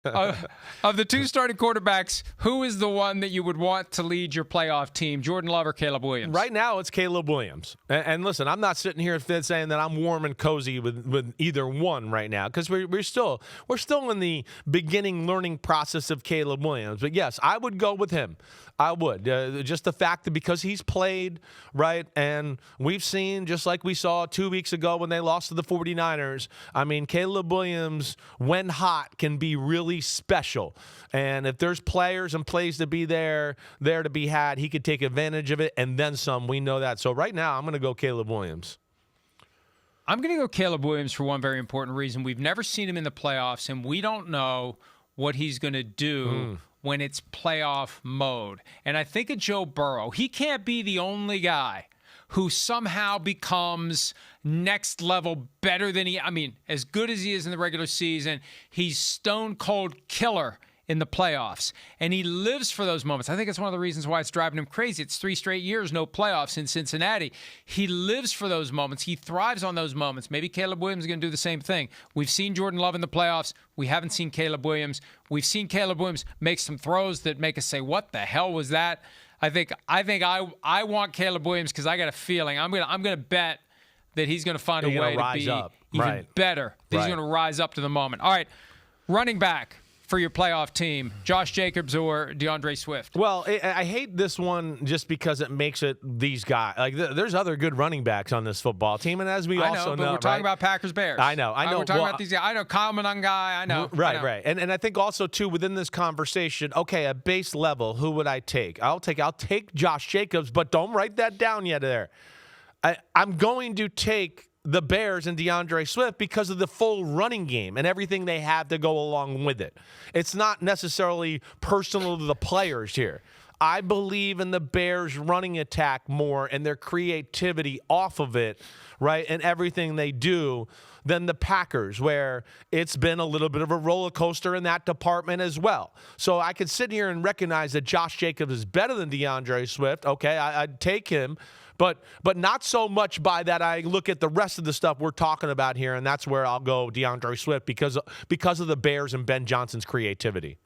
Of the two starting quarterbacks, who is the one that you would want to lead your playoff team, Jordan Love or Caleb Williams? Right now, it's Caleb Williams. And listen, I'm not sitting here saying that I'm warm and cozy with either one right now, because we're still in the beginning learning process of Caleb Williams. But yes, I would go with him. I would. Just the fact that because he's played, right, and we've seen, just like we saw 2 weeks ago when they lost to the 49ers, I mean, Caleb Williams, when hot, can be really special. And if there's players and plays to be there to be had, he could take advantage of it and then some. We know that. So right now, I'm going to go Caleb Williams. I'm going to go Caleb Williams for one very important reason. We've never seen him in the playoffs, and we don't know what he's going to do when it's playoff mode. And I think of Joe Burrow. He can't be the only guy who somehow becomes next level better than as good as he is in the regular season, he's stone cold killer in the playoffs. And he lives for those moments. I think it's one of the reasons why it's driving him crazy. It's 3 straight years, no playoffs in Cincinnati. He lives for those moments. He thrives on those moments. Maybe Caleb Williams is going to do the same thing. We've seen Jordan Love in the playoffs. We haven't seen Caleb Williams. We've seen Caleb Williams make some throws that make us say, what the hell was that? I think I want Caleb Williams because I got a feeling. I'm gonna bet that he's going to find a way to be even better. That he's going to rise up to the moment. All right, running back for your playoff team, Josh Jacobs or DeAndre Swift? Well, I hate this one just because it makes it these guys. Like, there's other good running backs on this football team, and as we also know, we're talking about Packers-Bears. I know. We're talking about these guys. I know Kyle Monangai. I know. Right. And I think also, too, within this conversation, okay, at base level, who would I take? I'll take Josh Jacobs, but don't write that down yet there. I'm going to take the Bears and DeAndre Swift because of the full running game and everything they have to go along with it. It's not necessarily personal to the players here. I believe in the Bears' running attack more and their creativity off of it, right, and everything they do than the Packers, where it's been a little bit of a roller coaster in that department as well. So I could sit here and recognize that Josh Jacobs is better than DeAndre Swift. Okay, I'd take him. But not so much by that I look at the rest of the stuff we're talking about here, and that's where I'll go DeAndre Swift because of the Bears and Ben Johnson's creativity.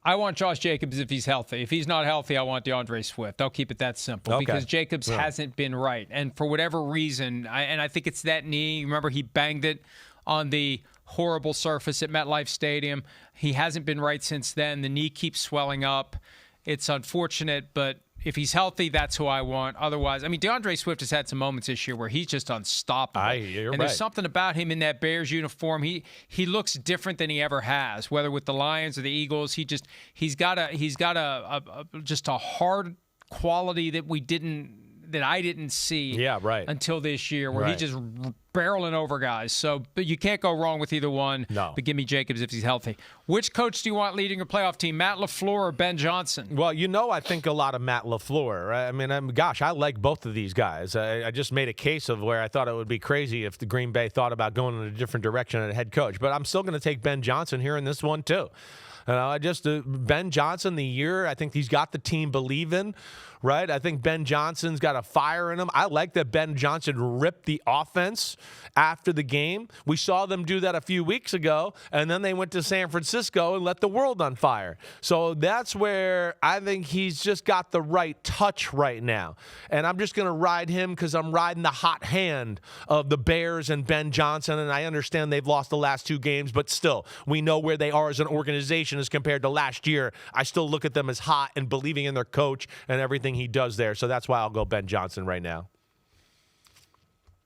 I want Josh Jacobs if he's healthy. If he's not healthy, I want DeAndre Swift. I'll keep it that simple because Jacobs hasn't been right. And for whatever reason, I think it's that knee. Remember, he banged it on the horrible surface at MetLife Stadium. He hasn't been right since then. The knee keeps swelling up. It's unfortunate, but if he's healthy, that's who I want. Otherwise, DeAndre Swift has had some moments this year where he's just unstoppable. There's something about him in that Bears uniform. He looks different than he ever has, whether with the Lions or the Eagles. He's got a just a hard quality that I didn't see until this year, where he's just barreling over guys. So, but you can't go wrong with either one. No. But give me Jacobs if he's healthy. Which coach do you want leading your playoff team, Matt Lafleur or Ben Johnson? Well, I think a lot of Matt Lafleur. Right? I like both of these guys. I just made a case of where I thought it would be crazy if the Green Bay thought about going in a different direction at head coach. But I'm still going to take Ben Johnson here in this one, too. Ben Johnson, the year, I think he's got the team believing, right? I think Ben Johnson's got a fire in him. I like that Ben Johnson ripped the offense after the game. We saw them do that a few weeks ago, and then they went to San Francisco and let the world on fire. So that's where I think he's just got the right touch right now. And I'm just going to ride him because I'm riding the hot hand of the Bears and Ben Johnson, and I understand they've lost the last 2 games, but still, we know where they are as an organization as compared to last year. I still look at them as hot and believing in their coach and everything he does there. So that's why I'll go Ben Johnson right now.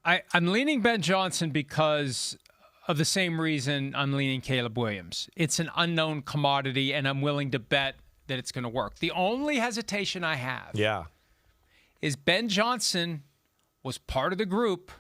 I'm leaning Ben Johnson because of the same reason I'm leaning Caleb Williams. It's an unknown commodity, and I'm willing to bet that it's going to work. The only hesitation I have is Ben Johnson was part of the group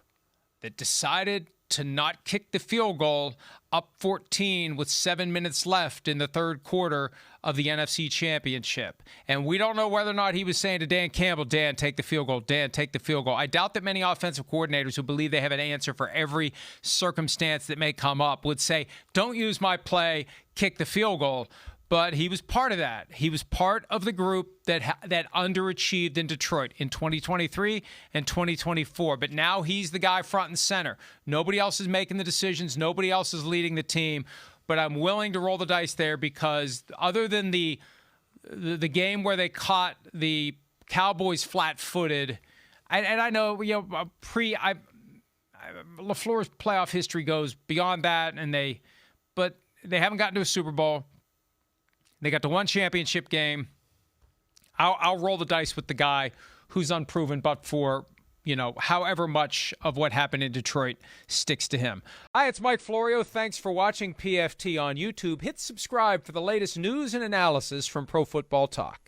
that decided to not kick the field goal up 14 with 7 minutes left in the third quarter of the NFC Championship. And we don't know whether or not he was saying to Dan Campbell, Dan, take the field goal, Dan, take the field goal. I doubt that many offensive coordinators who believe they have an answer for every circumstance that may come up would say, don't use my play, kick the field goal. But he was part of that. He was part of the group that underachieved in Detroit in 2023 and 2024. But now he's the guy front and center. Nobody else is making the decisions. Nobody else is leading the team. but I'm willing to roll the dice there because other than the game where they caught the Cowboys flat-footed, and I know LaFleur's playoff history goes beyond that, but they haven't gotten to a Super Bowl. They got to one championship game. I'll roll the dice with the guy who's unproven, but for however much of what happened in Detroit sticks to him. Hi, it's Mike Florio. Thanks for watching PFT on YouTube. Hit subscribe for the latest news and analysis from Pro Football Talk.